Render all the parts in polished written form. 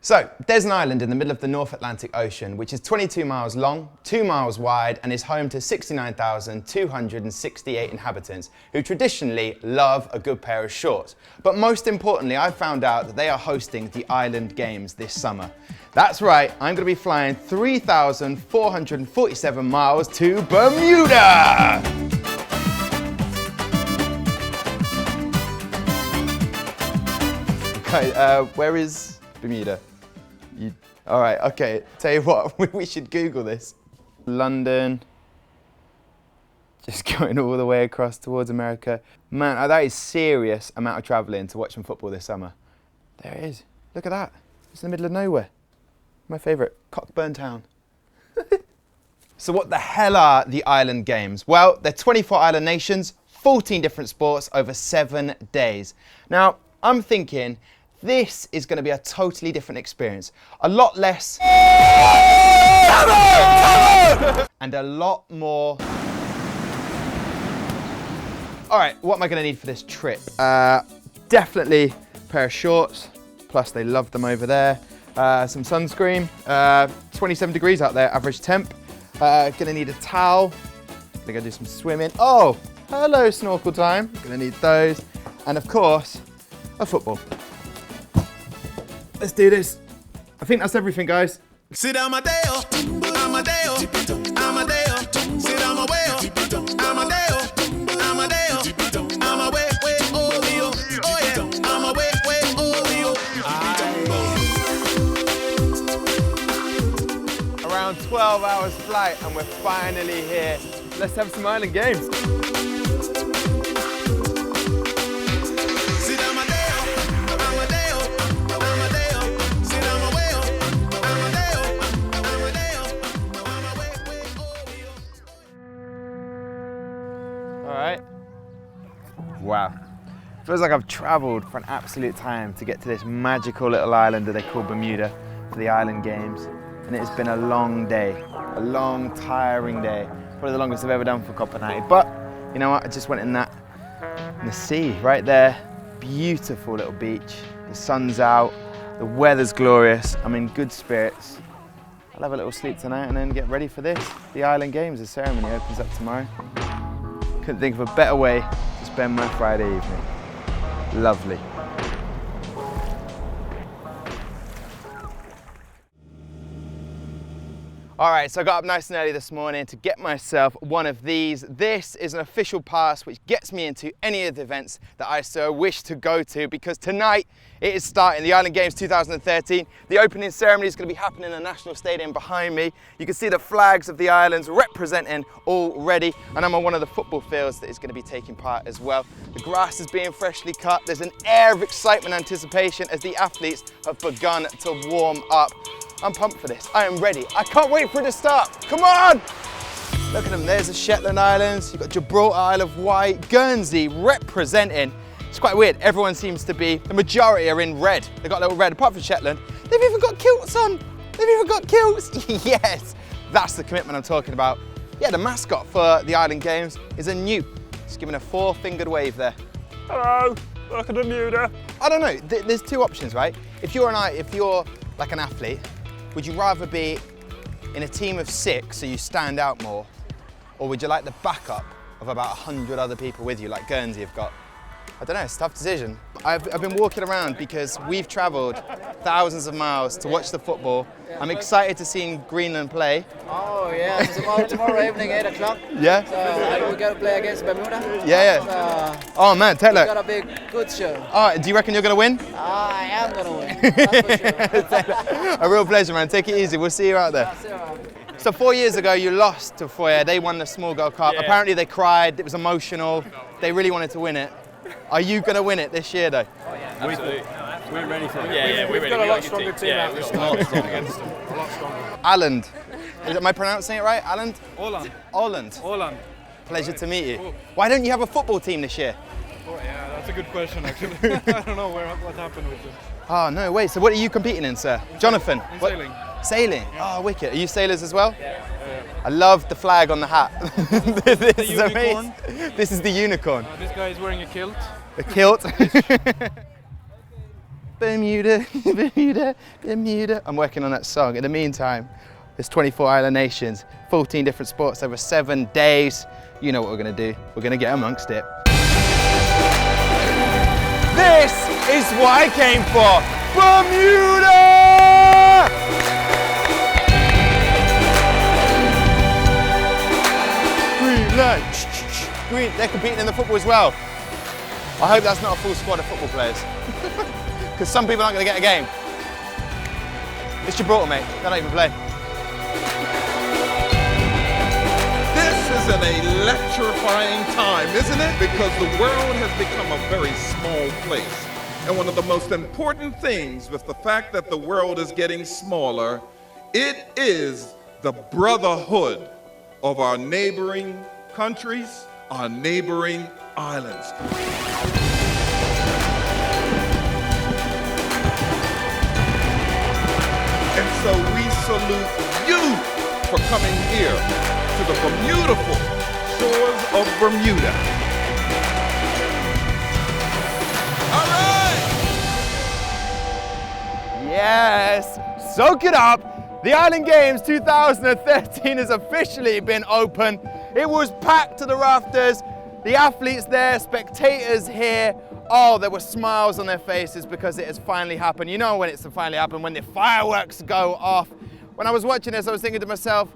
So, there's an island in the middle of the North Atlantic Ocean, which is 22 miles long, 2 miles wide, and is home to 69,268 inhabitants, who traditionally love a good pair of shorts. But most importantly, I found out that they are hosting the Island Games this summer. That's right, I'm going to be flying 3,447 miles to Bermuda! Okay, where is Bermuda? All right, okay, tell you what, we should Google this. London, just going all the way across towards America. Man, that is serious amount of travelling to watch some football this summer. There it is, look at that. It's in the middle of nowhere. My favourite, Cockburn Town. So what the hell are the Island Games? Well, they're 24 island nations, 14 different sports over 7 days. Now, I'm thinking, this is going to be a totally different experience. A lot less and a lot more. All right, what am I going to need for this trip? Definitely a pair of shorts, plus they love them over there. Some sunscreen, 27 degrees out there, average temp. Gonna need a towel. They're gonna do some swimming. Oh, hello snorkel time. Gonna need those. And of course, a football. Let's do this. I think that's everything, guys. Sit Amadeo, Amadeo, Amadeo, sit Amadeo, Amadeo, Amadeo, Amadeo, oh yeah, Amadeo, oh. Around 12 hours flight and we're finally here. Let's have some Island Games. Wow. Feels like I've travelled for an absolute time to get to this magical little island that they call Bermuda for the Island Games. And it's been a long day, a long, tiring day. Probably the longest I've ever done for Copenhagen. But you know what? I just went in the sea right there. Beautiful little beach. The sun's out, the weather's glorious. I'm in good spirits. I'll have a little sleep tonight and then get ready for this. The Island Games, the ceremony opens up tomorrow. Couldn't think of a better way to spend my Friday evening. Lovely. All right, so I got up nice and early this morning to get myself one of these. This is an official pass which gets me into any of the events that I so wish to go to, because tonight it is starting the Island Games 2013. The opening ceremony is going to be happening in the National Stadium behind me. You can see the flags of the islands representing already, and I'm on one of the football fields that is going to be taking part as well. The grass is being freshly cut. There's an air of excitement and anticipation as the athletes have begun to warm up. I'm pumped for this. I am ready. I can't wait for it to start. Come on! Look at them. There's the Shetland Islands. You've got Gibraltar, Isle of Wight, Guernsey representing. It's quite weird. Everyone seems to be, the majority are in red. They've got a little red, apart from Shetland. They've even got kilts on. They've even got kilts. Yes, that's the commitment I'm talking about. Yeah, the mascot for the Island Games is a newt. Just giving a 4-fingered wave there. Hello, look at the Bermuda. I don't know. There's two options, right? If you're like an athlete, would you rather be in a team of 6 so you stand out more, or would you like the backup of about 100 other people with you, like Guernsey have got? I don't know, it's a tough decision. I've been walking around because we've travelled thousands of miles to watch the football. I'm excited to see Greenland play. Oh yeah, tomorrow evening, 8 o'clock. Yeah? So we're going to play against Bermuda. Yeah. Oh man, tell It's her. going to be a good show. Oh, do you reckon you're going to win? I am going to win, that's for sure. A real pleasure, man. Take it easy. We'll see you out there. Yeah, see you around. So 4 years ago, you lost to Foyer. They won the Small Girl Cup. Yeah. Apparently they cried. It was emotional. They really wanted to win it. Are you going to win it this year, though? Oh, yeah, absolutely. We're ready for it. Yeah, we've got a lot stronger team out this time. A lot stronger. Island. Am I pronouncing it right? Island? Åland. Åland. Åland. Pleasure to meet you. Why don't you have a football team this year? Oh, yeah, that's a good question, actually. I don't know what happened with it. Oh, no way. So what are you competing in, sir? Jonathan? Sailing. Sailing? Yeah. Oh, wicked. Are you sailors as well? Yeah. I love the flag on the hat. This is amazing. This is the unicorn. This guy is wearing a kilt. A kilt? Bermuda, Bermuda, Bermuda. I'm working on that song. In the meantime, there's 24 island nations, 14 different sports over 7 days. You know what we're gonna do. We're gonna get amongst it. This is what I came for. Bermuda! Greenland. Green. They're competing in the football as well. I hope that's not a full squad of football players. Because some people aren't going to get a game. It's Gibraltar, mate. They don't even play. This is an electrifying time, isn't it? Because the world has become a very small place. And one of the most important things with the fact that the world is getting smaller, it is the brotherhood of our neighboring countries, our neighboring islands. And so we salute you for coming here to the beautiful shores of Bermuda. All right! Yes, soak it up. The Island Games 2013 has officially been open. It was packed to the rafters. The athletes there, spectators here. Oh, there were smiles on their faces because it has finally happened. You know when it's finally happened, when the fireworks go off. When I was watching this, I was thinking to myself,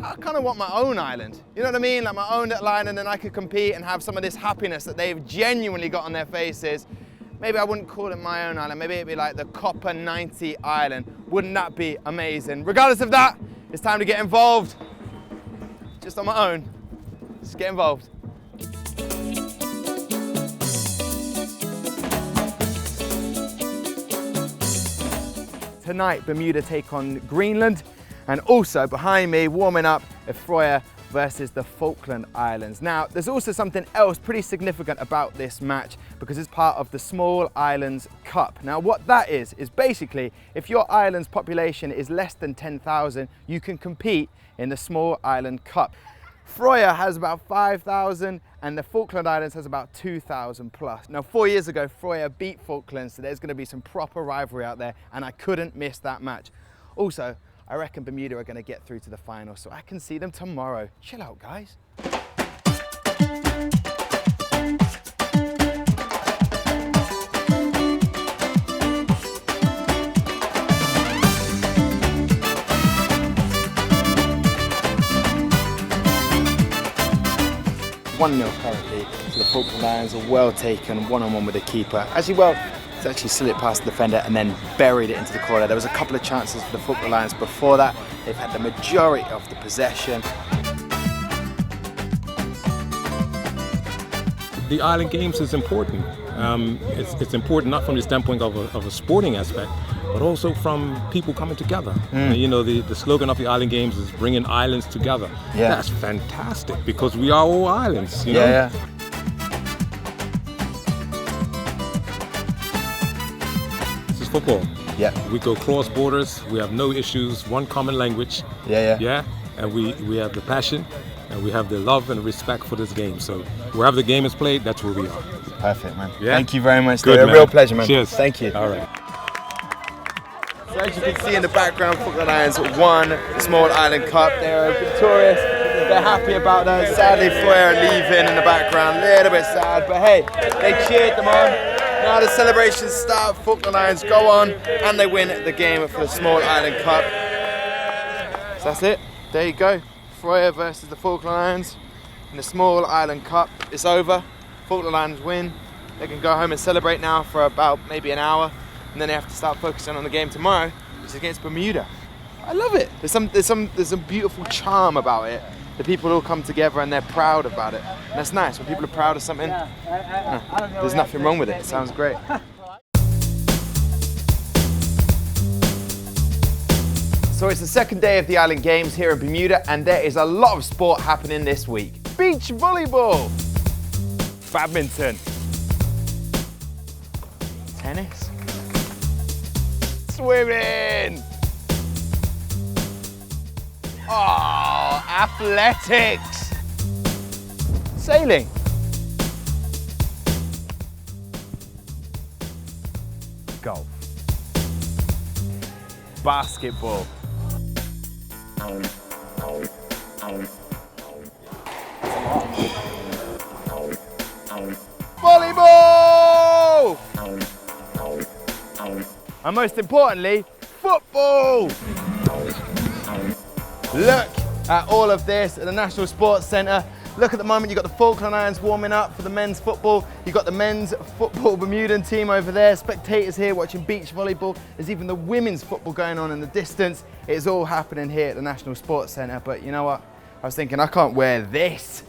I kind of want my own island. You know what I mean? Like my own little island, and I could compete and have some of this happiness that they've genuinely got on their faces. Maybe I wouldn't call it my own island. Maybe it'd be like the Copper 90 Island. Wouldn't that be amazing? Regardless of that, it's time to get involved. Just on my own. Just get involved. Tonight, Bermuda take on Greenland, and also behind me, warming up, Frøya versus the Falkland Islands. Now, there's also something else pretty significant about this match because it's part of the Small Islands Cup. Now, what that is basically, if your island's population is less than 10,000, you can compete in the Small Island Cup. Frøya has about 5,000 and the Falkland Islands has about 2,000 plus. Now 4 years ago, Frøya beat Falklands, so there's going to be some proper rivalry out there and I couldn't miss that match. Also, I reckon Bermuda are going to get through to the final, so I can see them tomorrow. Chill out, guys. 1-0 currently to the Falkland Islands, are well taken, one-on-one with the keeper. It's actually slid it past the defender and then buried it into the corner. There was a couple of chances for the Falkland Islands before that. They've had the majority of the possession. The Island Games is important. It's important not from the standpoint of a sporting aspect, but also from people coming together. You know, the slogan of the Island Games is bringing islands together. Yeah. That's fantastic because we are all islands, you know? Yeah. This is football. Yeah. We go cross borders, we have no issues, one common language. Yeah, and we have the passion and we have the love and respect for this game. So wherever the game is played, that's where we are. Perfect, man. Yeah? Thank you very much. Good, A man. real pleasure, man. Cheers. Thank you. All right. So as you can see in the background, Falkland Islands won the Small Island Cup. They're victorious. They're happy about that. Sadly, Frøya are leaving in the background. A little bit sad, but hey, they cheered them on. Now the celebrations start. Falkland Islands go on, and they win the game for the Small Island Cup. So that's it. There you go. Frøya versus the Falkland Islands in the Small Island Cup. It's over. Falkland Islands win. They can go home and celebrate now for about maybe an hour, and then they have to start focusing on the game tomorrow, which is against Bermuda. I love it. There's some beautiful charm about it. The people all come together and they're proud about it. And that's nice. When people are proud of something, there's nothing wrong with it. It sounds great. So it's the second day of the Island Games here in Bermuda, and there is a lot of sport happening this week. Beach volleyball, badminton, tennis, swimming. Oh, athletics, sailing, golf, basketball, volleyball, and most importantly, football. Look at all of this at the National Sports Centre. Look at the moment, you've got the Falkland Islands warming up for the men's football. You've got the men's football Bermudan team over there. Spectators here watching beach volleyball. There's even the women's football going on in the distance. It's all happening here at the National Sports Centre. But you know what? I was thinking I can't wear this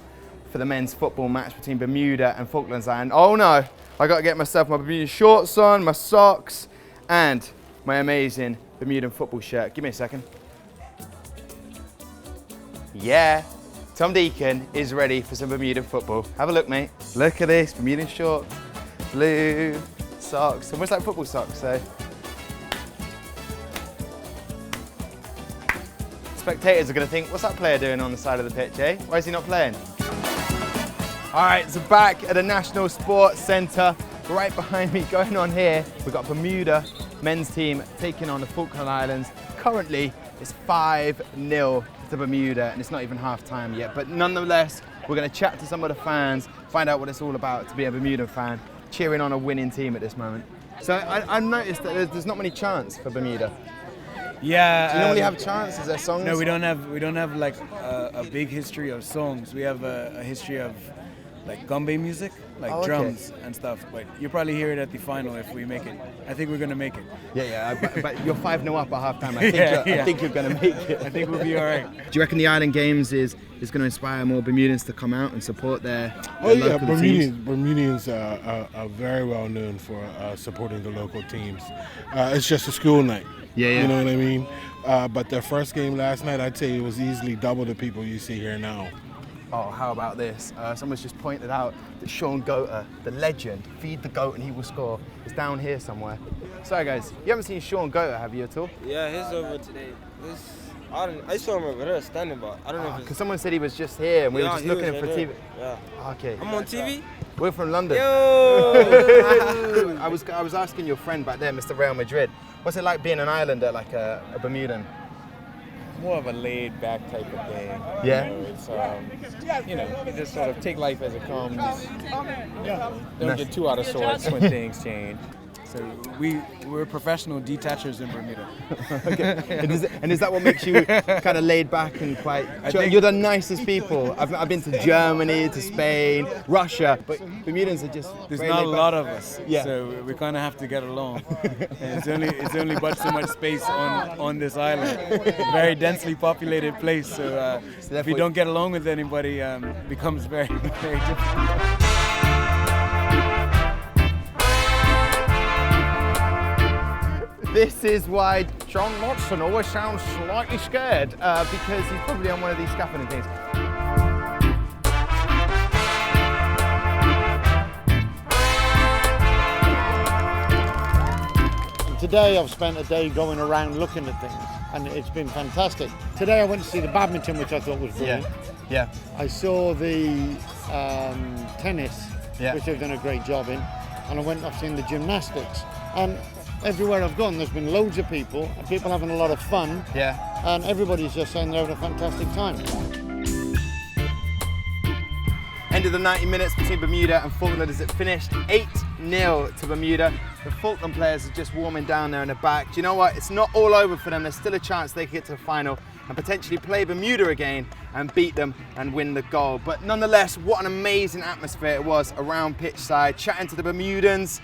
for the men's football match between Bermuda and Falklands Island. Oh no, I got to get myself my Bermudan shorts on, my socks, and my amazing Bermudan football shirt. Give me a second. Yeah, Tom Deacon is ready for some Bermudan football. Have a look, mate. Look at this, Bermudan shorts, blue socks, almost like football socks, so. Spectators are gonna think, what's that player doing on the side of the pitch, eh? Why is he not playing? All right, so back at the National Sports Centre, right behind me, going on here, we've got Bermuda men's team taking on the Falkland Islands. Currently, it's 5-0 to Bermuda, and it's not even half time yet. But nonetheless, we're going to chat to some of the fans, find out what it's all about to be a Bermudan fan, cheering on a winning team at this moment. So I've noticed that there's not many chants for Bermuda. Yeah. Do you normally have chants? Is there songs? No, we don't have like a big history of songs. We have a history of like gombe music, like drums and stuff. But you'll probably hear it at the final if we make it. I think we're gonna make it. But you're 5-0 up at half time. I think you're gonna make it. I think we'll be all right. Do you reckon the Island Games is going to inspire more Bermudans to come out and support their Oh yeah, local teams? Bermudians are very well known for supporting the local teams. It's just a school night. Yeah. You know what I mean? But their first game last night, I'd say it was easily double the people you see here now. Oh, how about this? Someone's just pointed out that Sean Goater, the legend, feed the goat and he will score, is down here somewhere. Sorry guys, you haven't seen Sean Goater, have you at all? Yeah, he's over today. I saw him over there standing, but I don't know if it's... Because someone said he was just here and we were just looking at him for TV. Yeah. Okay. I'm on TV? We're from London. Yo! I was asking your friend back there, Mr. Real Madrid, what's it like being an islander, like a Bermudan? More of a laid-back type of thing. Yeah. You know, it's, you just sort of take life as it comes. Don't get too out of sorts when things change. So we're professional detachers in Bermuda. Okay. And is that what makes you kind of laid back and quite? You're the nicest people. I've been to Germany, to Spain, Russia, but Bermudans are just. There's not a lot of us, yeah. So we kind of have to get along. And it's only but so much space on this island. It's a very densely populated place, so if you don't get along with anybody, it becomes very, very difficult. This is why John Watson always sounds slightly scared, because he's probably on one of these scaffolding things. Today I've spent a day going around looking at things, and it's been fantastic. Today I went to see the badminton, which I thought was brilliant. Yeah. I saw the tennis, which they've done a great job in, and I went off seeing the gymnastics. And everywhere I've gone, there's been loads of people, and people having a lot of fun. Yeah. And everybody's just saying they're having a fantastic time. End of the 90 minutes between Bermuda and Falkland as it finished 8-0 to Bermuda. The Falkland players are just warming down there in the back. Do you know what? It's not all over for them. There's still a chance they could get to the final and potentially play Bermuda again and beat them and win the gold. But nonetheless, what an amazing atmosphere it was around pitch side, chatting to the Bermudans,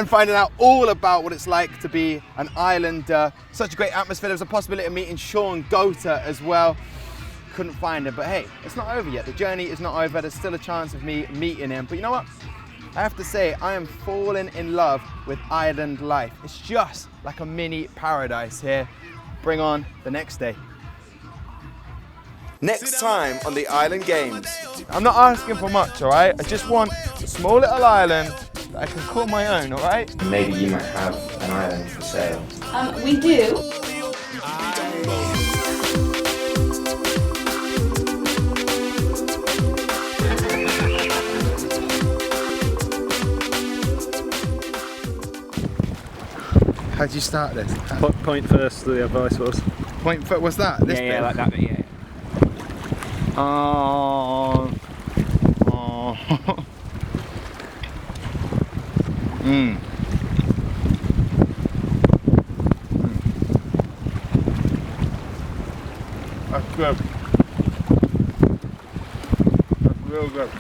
finding out all about what it's like to be an islander. Such a great atmosphere. There was a possibility of meeting Sean Goater as well. Couldn't find him, but hey, it's not over yet. The journey is not over. There's still a chance of me meeting him. But you know what? I have to say, I am falling in love with island life. It's just like a mini paradise here. Bring on the next day. Next time on the Island Games. I'm not asking for much, all right? I just want a small little island that I can call my own, all right? Maybe you might have an island for sale. We do. How'd you start this? Point first, the advice was. Point first, what's that? This Yeah, bit? like that bit, yeah. Oh. Mm. That's good. That's real good.